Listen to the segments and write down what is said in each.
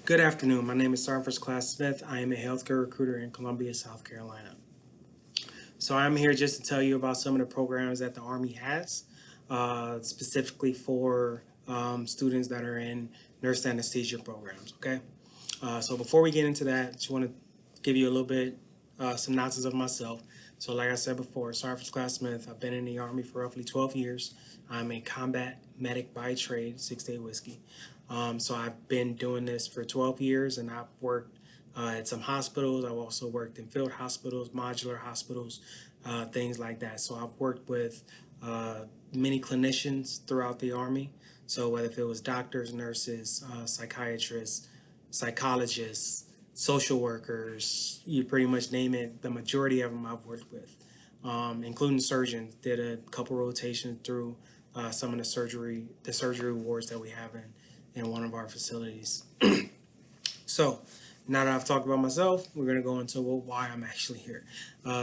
Good afternoon. My name is Sergeant First Class Smith. I am a healthcare recruiter in Columbia, South Carolina. So I'm here just to tell you about some of the programs that the Army has, specifically for students that are in nurse anesthesia programs. Okay. So before we get into that, I just want to give you a little bit synopsis of myself. So like I said before, Sergeant First Class Smith. I've been in the Army for roughly 12 years. I'm a combat medic by trade, 6-day whiskey. So I've been doing this for 12 years, and I've worked at some hospitals. I've also worked in field hospitals, modular hospitals, things like that. So I've worked with many clinicians throughout the Army. So whether if it was doctors, nurses, psychiatrists, psychologists, social workers, you pretty much name it, the majority of them I've worked with, including surgeons. Did a couple rotations through some of the surgery wards that we have in one of our facilities. So now that I've talked about myself, we're going to go into why I'm actually here.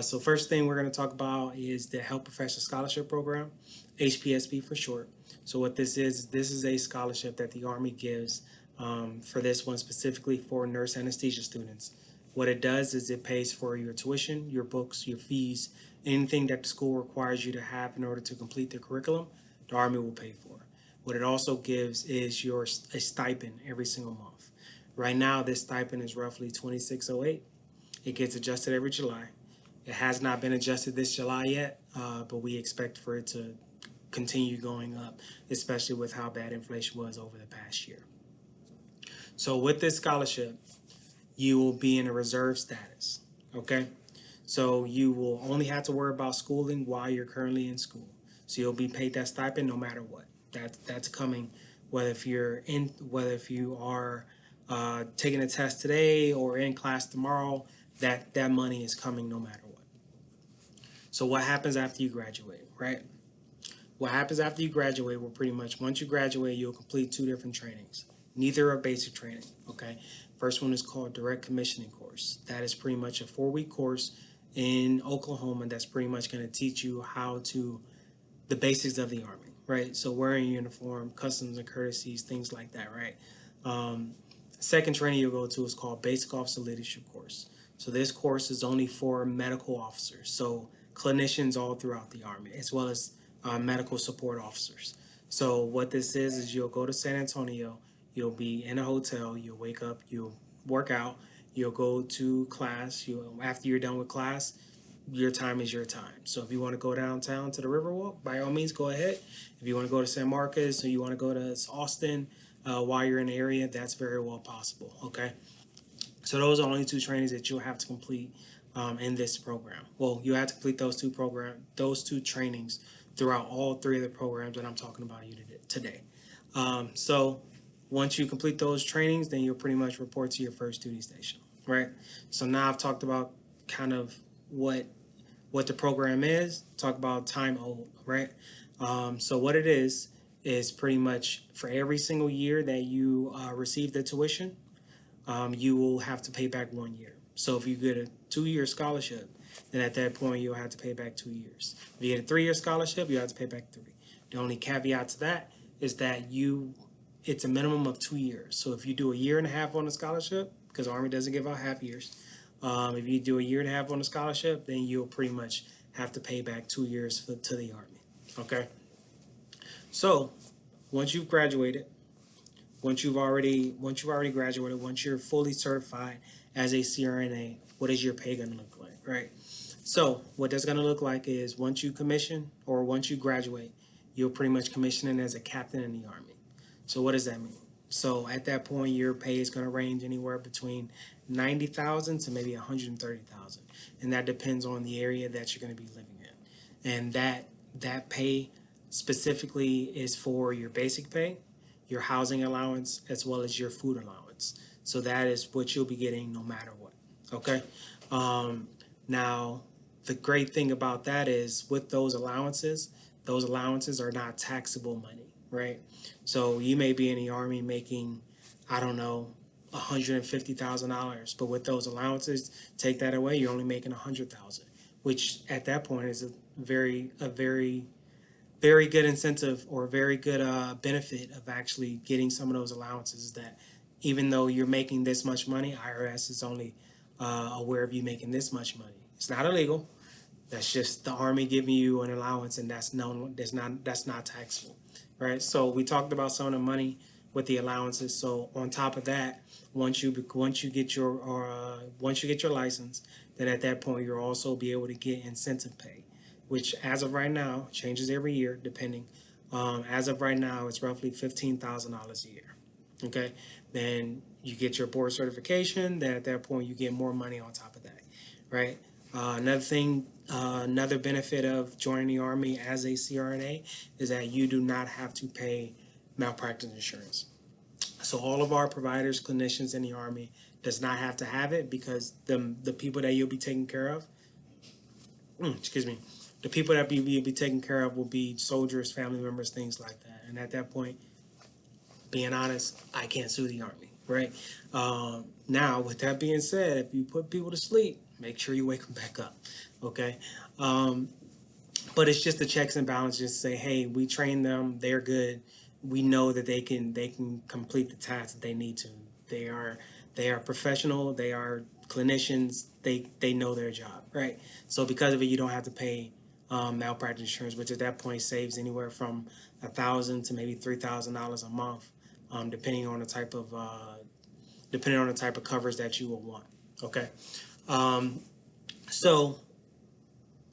So first thing we're going to talk about is the Health Professional Scholarship Program, HPSP for short. So what this is a scholarship that the Army gives for this one specifically for nurse anesthesia students. What it does is it pays for your tuition, your books, your fees, anything that the school requires you to have in order to complete the curriculum, the Army will pay for. What it also gives is a stipend every single month. Right now, this stipend is roughly $26.08. It gets adjusted every July. It has not been adjusted this July yet, but we expect for it to continue going up, especially with how bad inflation was over the past year. So with this scholarship, you will be in a reserve status, okay? So you will only have to worry about schooling while you're currently in school. So you'll be paid that stipend no matter what. That's coming, whether if you are taking a test today or in class tomorrow, that money is coming no matter what. So what happens after you graduate, right? What happens after you graduate, well, pretty much once you graduate, you'll complete 2 different trainings. Neither are basic training, okay? First one is called direct commissioning course. That is pretty much a 4-week course in Oklahoma that's pretty much going to teach you the basics of the Army, right? So wearing a uniform, customs and courtesies, things like that, right? Second training you'll go to is called Basic Officer Leadership Course. So this course is only for medical officers, so clinicians all throughout the Army, as well as medical support officers. So what this is you'll go to San Antonio, you'll be in a hotel, you'll wake up, you'll work out, you'll go to class, after you're done with class, your time is your time. So if you want to go downtown to the Riverwalk, by all means, go ahead. If you want to go to San Marcos or you want to go to Austin while you're in the area, that's very well possible, okay? So those are only 2 trainings that you'll have to complete in this program. Well, you have to complete those two trainings throughout all 3 of the programs that I'm talking about you today. So once you complete those trainings, then you'll pretty much report to your first duty station, right? So now I've talked about kind of what the program is, talk about time owed, right? So what it is pretty much for every single year that you receive the tuition, you will have to pay back 1 year. So if you get a 2-year scholarship, then at that point you'll have to pay back 2 years. If you get a 3-year scholarship, you have to pay back 3. The only caveat to that is that it's a minimum of 2 years. So if you do a year and a half on a scholarship, because the Army doesn't give out half years, if you do a year and a half on a scholarship, then you'll pretty much have to pay back 2 years to the Army, okay? So once you've graduated, once you've already graduated, once you're fully certified as a CRNA, what is your pay going to look like, right? So what that's going to look like is once you commission or once you graduate, you'll pretty much commission in as a captain in the Army. So what does that mean? So at that point, your pay is going to range anywhere between $90,000 to maybe $130,000, and that depends on the area that you're going to be living in. And that pay specifically is for your basic pay, your housing allowance, as well as your food allowance. So that is what you'll be getting no matter what. Okay. Now, the great thing about that is with those allowances are not taxable money, right? So you may be in the Army making, I don't know, $150,000, but with those allowances, take that away, you're only making $100,000, which at that point is a very good incentive or a very good benefit of actually getting some of those allowances that even though you're making this much money, IRS is only aware of you making this much money. It's not illegal. That's just the Army giving you an allowance, and that's not taxable, right? So we talked about some of the money with the allowances. So on top of that, once you get your license, then at that point you'll also be able to get incentive pay, which as of right now changes every year depending. As of right now, it's roughly $15,000 a year. Okay, then you get your board certification. Then at that point you get more money on top of that, right? Another benefit of joining the Army as a CRNA is that you do not have to pay malpractice insurance. So all of our providers, clinicians in the Army does not have to have it because the people that you'll be taking care of, excuse me, the people that you'll be taking care of will be soldiers, family members, things like that. And at that point, being honest, I can't sue the Army, right? Now, with that being said, if you put people to sleep, make sure you wake them back up, okay? But it's just the checks and balances. Just say, hey, we train them, they're good. We know that they can complete the tasks that they need to. They are professional. They are clinicians. They know their job, right? So because of it, you don't have to pay malpractice insurance, which at that point saves anywhere from $1,000 to maybe $3,000 a month, depending on the type of coverage that you will want. Okay, so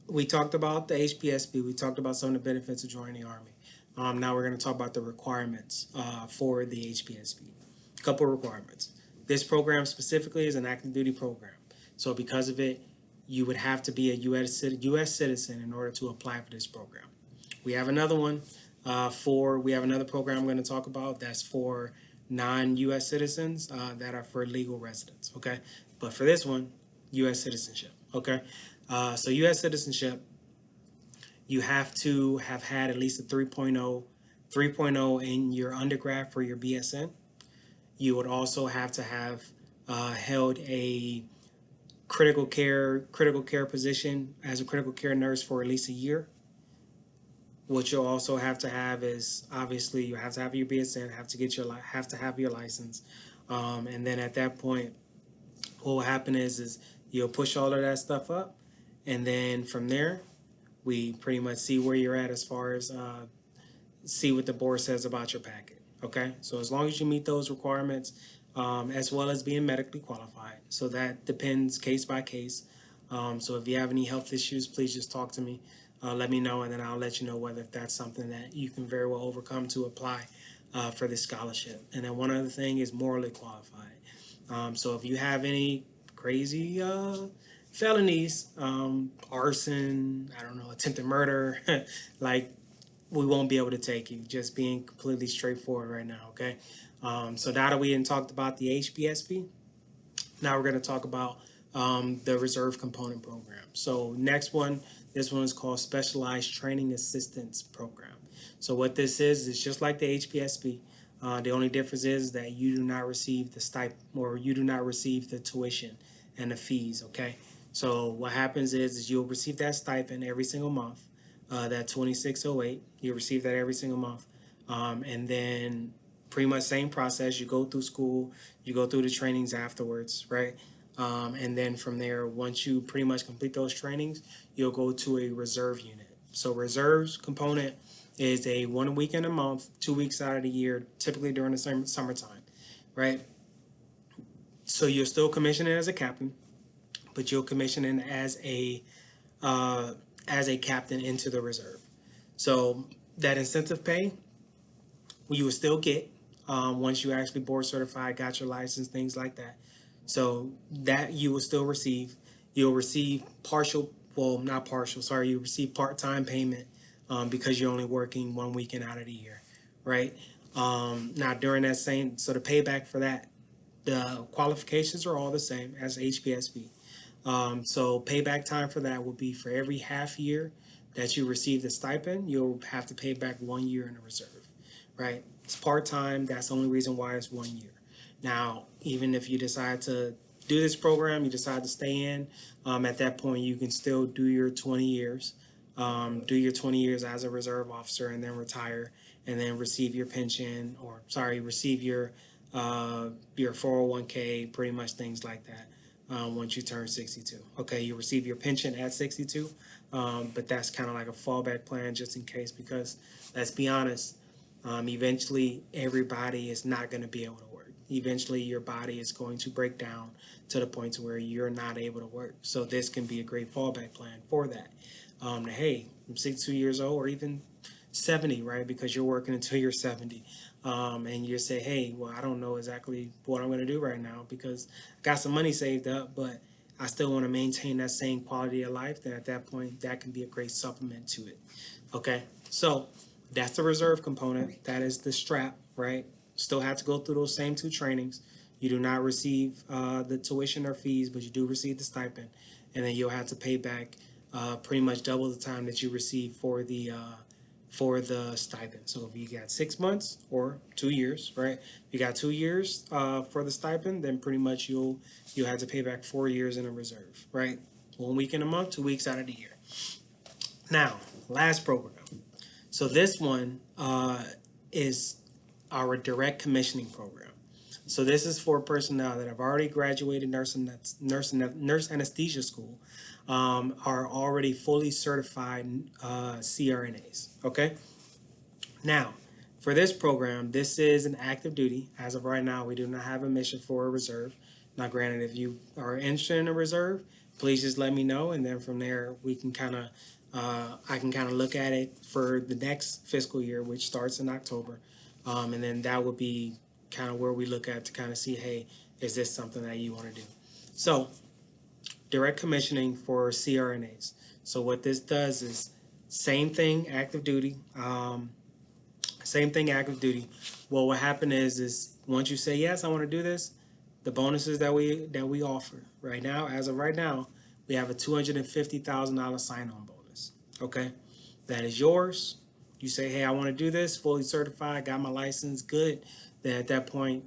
we talked about the HPSP. We talked about some of the benefits of joining the Army. Now we're going to talk about the requirements for the HPSP. A couple of requirements. This program specifically is an active duty program. So because of it, you would have to be a U.S. citizen in order to apply for this program. We have another one we have another program I'm going to talk about that's for non-U.S. citizens that are for legal residents, okay? But for this one, U.S. citizenship, okay? So U.S. citizenship, you have to have had at least a 3.0 in your undergrad for your BSN. You would also have to have held a critical care position as a critical care nurse for at least a year. What you'll also have to have is obviously you have to have your BSN, have to have your license, and then at that point, what will happen is you'll push all of that stuff up, and then from there, we pretty much see where you're at as far as see what the board says about your packet. Okay, so as long as you meet those requirements, as well as being medically qualified, so that depends case by case. So if you have any health issues, please just talk to me. Let me know, and then I'll let you know whether if that's something that you can very well overcome to apply for this scholarship. And then one other thing is morally qualified. So if you have any crazy felonies, arson, I don't know, attempted murder, like we won't be able to take you. Just being completely straightforward right now, okay? So now that we talked about the HPSP, now we're going to talk about the reserve component program. So next one, this one is called Specialized Training Assistance Program. So what this is just like the HPSP. The only difference is that you do not receive the stipend, or you do not receive the tuition and the fees, okay? So what happens is you'll receive that stipend every single month, that 2608. You'll receive that every single month. And then pretty much same process. You go through school, you go through the trainings afterwards, right? And then from there, once you pretty much complete those trainings, you'll go to a reserve unit. So reserves component is a 1 weekend a month, 2 weeks out of the year, typically during the summertime, right? So you're still commissioning as a captain, but you'll commission in as a captain into the reserve. So that incentive pay, you will still get once you actually board certified, got your license, things like that. So that you will still receive. You'll receive you receive part-time payment because you're only working 1 weekend out of the year, right? Now during that so the payback for that, the qualifications are all the same as HPSP. So payback time for that will be for every half year that you receive the stipend, you'll have to pay back 1 year in the reserve, right? It's part-time. That's the only reason why it's 1 year. Now, even if you decide to do this program, you decide to stay in, at that point, you can still do your 20 years, as a reserve officer and then retire and then receive your pension, receive your your 401k, pretty much things like that. Once you turn 62, okay, you receive your pension at 62, but that's kind of like a fallback plan just in case, because let's be honest, eventually everybody is not going to be able to work. Eventually your body is going to break down to the point to where you're not able to work. So this can be a great fallback plan for that. Hey, I'm 62 years old, or even 70, right? Because you're working until you're 70. And you say, hey, well, I don't know exactly what I'm going to do right now because I got some money saved up, but I still want to maintain that same quality of life. Then at that point, that can be a great supplement to it. Okay, so that's the reserve component. That is the strap, right? Still have to go through those same two trainings. You do not receive the tuition or fees, but you do receive the stipend, and then you'll have to pay back pretty much double the time that you receive for the stipend. So if you got 6 months or 2 years, right? If you got 2 years for the stipend, then pretty much you'll have to pay back 4 years in a reserve, right? 1 week in a month, 2 weeks out of the year. Now, last program. So this one is our direct commissioning program. So this is for personnel that have already graduated nurse anesthesia school, are already fully certified CRNAs. Okay. Now, for this program, this is an active duty. As of right now, we do not have a mission for a reserve. Now, granted, if you are interested in a reserve, please just let me know, and then from there we can I can kind of look at it for the next fiscal year, which starts in October, and then that would be kind of where we look at to kind of see, hey, is this something that you want to do? So, direct commissioning for CRNAs. So what this does is same thing, active duty. Same thing, active duty. Well, what happened is once you say yes, I want to do this, the bonuses that we offer right now, as of right now, we have a $250,000 sign-on bonus. Okay, that is yours. You say, hey, I want to do this, fully certified, got my license, good. Then at that point,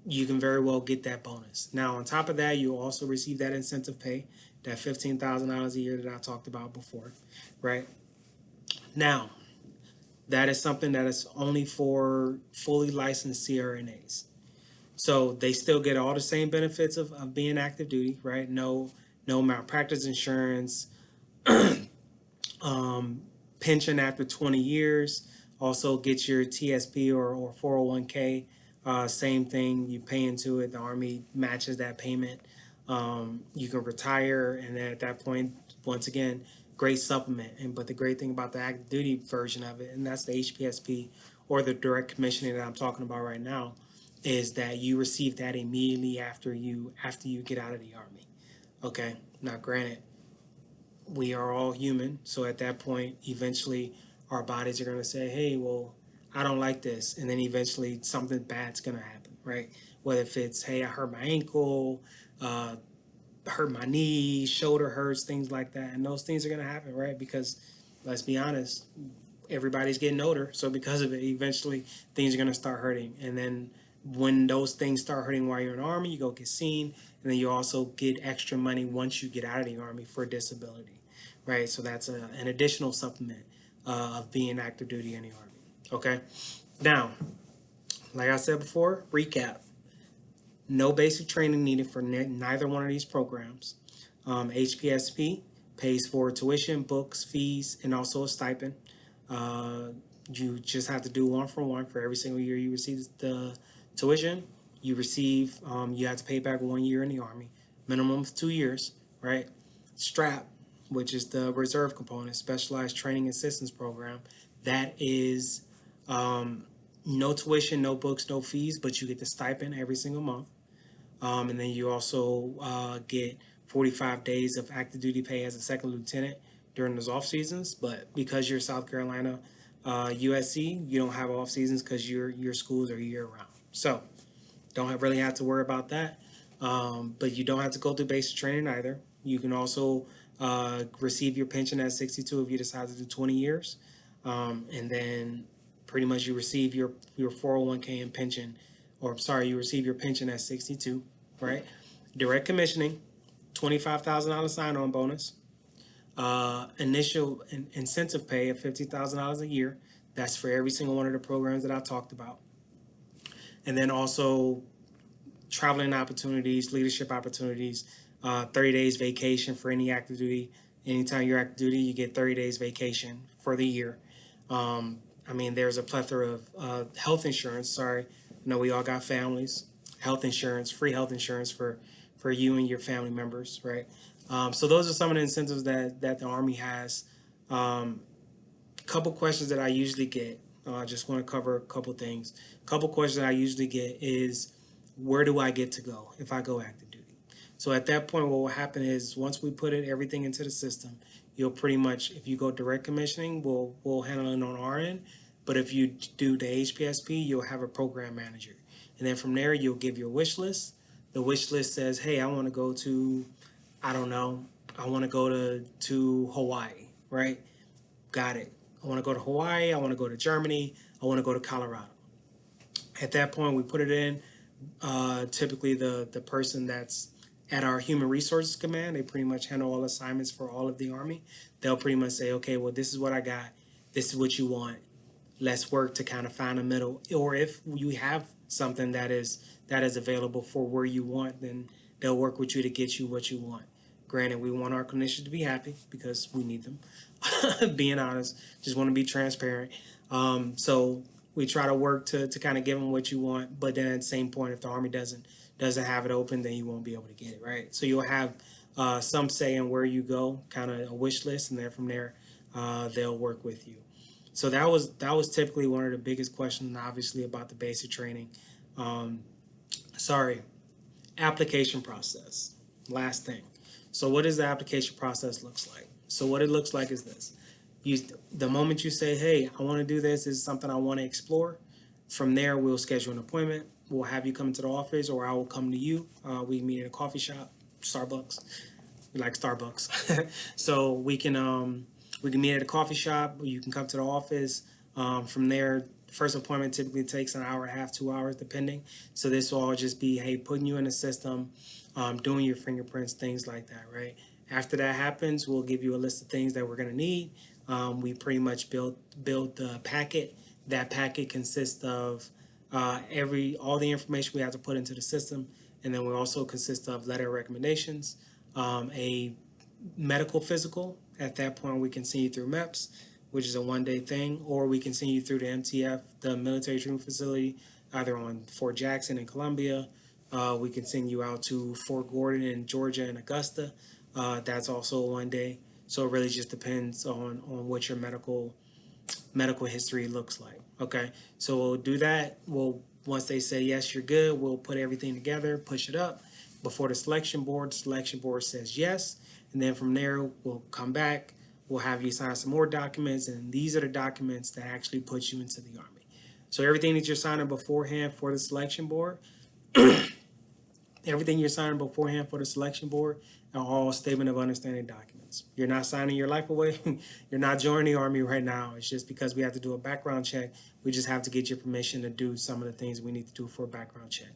you can very well get that bonus. Now, on top of that, you also receive that incentive pay, that $15,000 a year that I talked about before, right? Now, that is something that is only for fully licensed CRNAs. So they still get all the same benefits of being active duty, right? No malpractice insurance, pension after 20 years, also get your TSP or 401k. Same thing, you pay into it, the Army matches that payment. You can retire, and then at that point, once again, great supplement. But the great thing about the active duty version of it, and that's the HPSP or the direct commissioning that I'm talking about right now, is that you receive that immediately after you get out of the Army. Okay, now granted, we are all human, so at that point, eventually, our bodies are going to say, "Hey, well, I don't like this," and then eventually something bad's going to happen, right? Whether if it's, "Hey, I hurt my ankle," uh, hurt my knee, shoulder hurts, things like that, and those things are going to happen, right? Because let's be honest, everybody's getting older, so because of it, eventually things are going to start hurting, and then when those things start hurting while you're in the Army, you go get seen, and then you also get extra money once you get out of the Army for disability, right? So that's an additional supplement of being active duty in the Army. Okay, now, like I said before, recap: no basic training needed for neither one of these programs. HPSP pays for tuition, books, fees, and also a stipend. Uh, you just have to do one for one for every single year you receive the tuition. You have to pay back 1 year in the Army, minimum of 2 years, right? STRAP, which is the reserve component, Specialized Training Assistance Program, that is no tuition, no books, no fees, but you get the stipend every single month. And then you also get 45 days of active duty pay as a second lieutenant during those off seasons. But because you're South Carolina USC, you don't have off seasons because your schools are year round. So don't really have to worry about that. But you don't have to go through basic training either. You can also receive your pension at 62 if you decide to do 20 years. And then pretty much you receive your 401k and pension, or sorry, you receive your pension at 62, right? Direct commissioning, $25,000 sign-on bonus, initial incentive pay of $50,000 a year. That's for every single one of the programs that I talked about. And then also traveling opportunities, leadership opportunities, 30 days vacation for any active duty. Anytime you're active duty, you get 30 days vacation for the year. I mean, there's a plethora of health insurance. Sorry, I know we all got families. Health insurance, free health insurance for you and your family members, right? So those are some of the incentives that the Army has. Couple questions that I usually get. I just want to cover a couple things. Couple questions that I usually get is, where do I get to go if I go active duty? So at that point, what will happen is once we put everything into the system, you'll pretty much, if you go direct commissioning, we'll handle it on our end. But if you do the HPSP, you'll have a program manager, and then from there you'll give your wish list. The wish list says, hey, I want to go to, I don't know, I want to go to Hawaii, right? Got it. I want to go to Hawaii. I want to go to Germany. I want to go to Colorado. At that point, we put it in. Typically, the person that's at our Human Resources Command, they pretty much handle all assignments for all of the Army. They'll pretty much say, okay, well, this is what I got. This is what you want. Let's work to kind of find a middle. Or if you have something that is available for where you want, then they'll work with you to get you what you want. Granted, we want our clinicians to be happy because we need them. Being honest, just want to be transparent. So we try to work to kind of give them what you want, but then at the same point, if the Army doesn't have it open, then you won't be able to get it, right? So you'll have some say in where you go, kind of a wish list, and then from there, they'll work with you. So that was typically one of the biggest questions, obviously, about the basic training. Application process. Last thing. So what does the application process looks like? So what it looks like is this. The moment you say, hey, I want to do this is something I want to explore, from there we'll schedule an appointment. We'll have you come to the office, or I will come to you. We meet at a coffee shop, Starbucks. We like Starbucks. So we can meet at a coffee shop, or you can come to the office. From there, first appointment typically takes an hour and a half, 2 hours, depending. So this will all just be, hey, putting you in the system, doing your fingerprints, things like that, right? After that happens, we'll give you a list of things that we're going to need. We pretty much build the packet. That packet consists of all the information we have to put into the system, and then we also consist of letter of recommendations, a medical physical. At that point, we can send you through MEPS, which is a one-day thing, or we can send you through the MTF, the military treatment facility, either on Fort Jackson in Columbia. We can send you out to Fort Gordon in Georgia and Augusta. That's also one day. So it really just depends on what your medical history looks like. Okay, so we'll do that. Once they say yes, you're good, we'll put everything together, push it up before the selection board. The selection board says yes, and then from there we'll come back. We'll have you sign some more documents, and these are the documents that actually put you into the Army. So everything that you're signing beforehand for the selection board, are all statement of understanding documents. You're not signing your life away. You're not joining the Army right now. It's just because we have to do a background check. We just have to get your permission to do some of the things we need to do for a background check,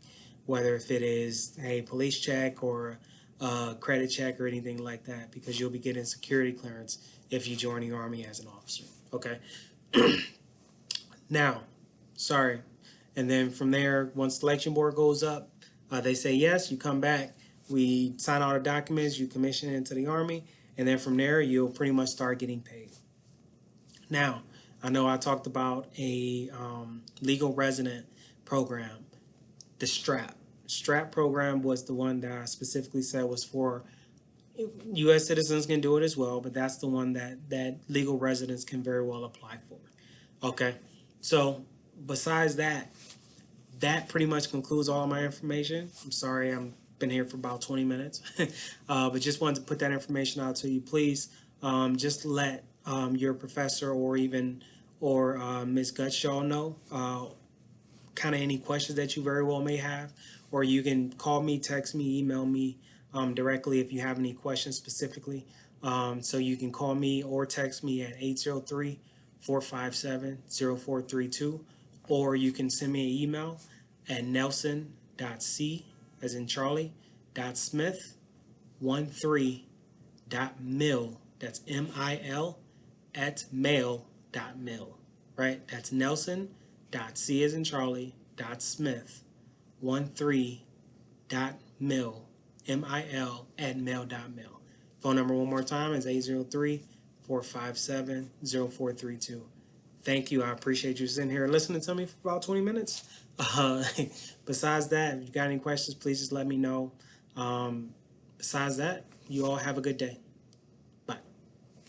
whether if it is a police check or a credit check or anything like that, because you'll be getting security clearance if you join the Army as an officer. Okay. Now, and then from there, once selection board goes up, they say yes, you come back, we sign all the documents, you commission into the Army, and then from there, you'll pretty much start getting paid. Now, I know I talked about a legal resident program, the STRAP. STRAP program was the one that I specifically said was for U.S. citizens can do it as well, but that's the one that legal residents can very well apply for. Okay, so besides that pretty much concludes all of my information. I'm sorry I'm been here for about 20 minutes, but just wanted to put that information out to you. Please just let your professor or Ms. Gutshaw know kind of any questions that you very well may have, or you can call me, text me, email me directly if you have any questions specifically. So you can call me or text me at 803-457-0432, or you can send me an email at nelson.c, as in Charlie, .smith13.mil, that's MIL, @mail.mil, right? That's nelson.c as in Charlie, a.smith13.mil, M-I-L, @mail.mil. Phone number one more time is 803-457-0432. Thank you. I appreciate you sitting here listening to me for about 20 minutes. Uh, besides that, if you got any questions, please just let me know. Besides that, you all have a good day.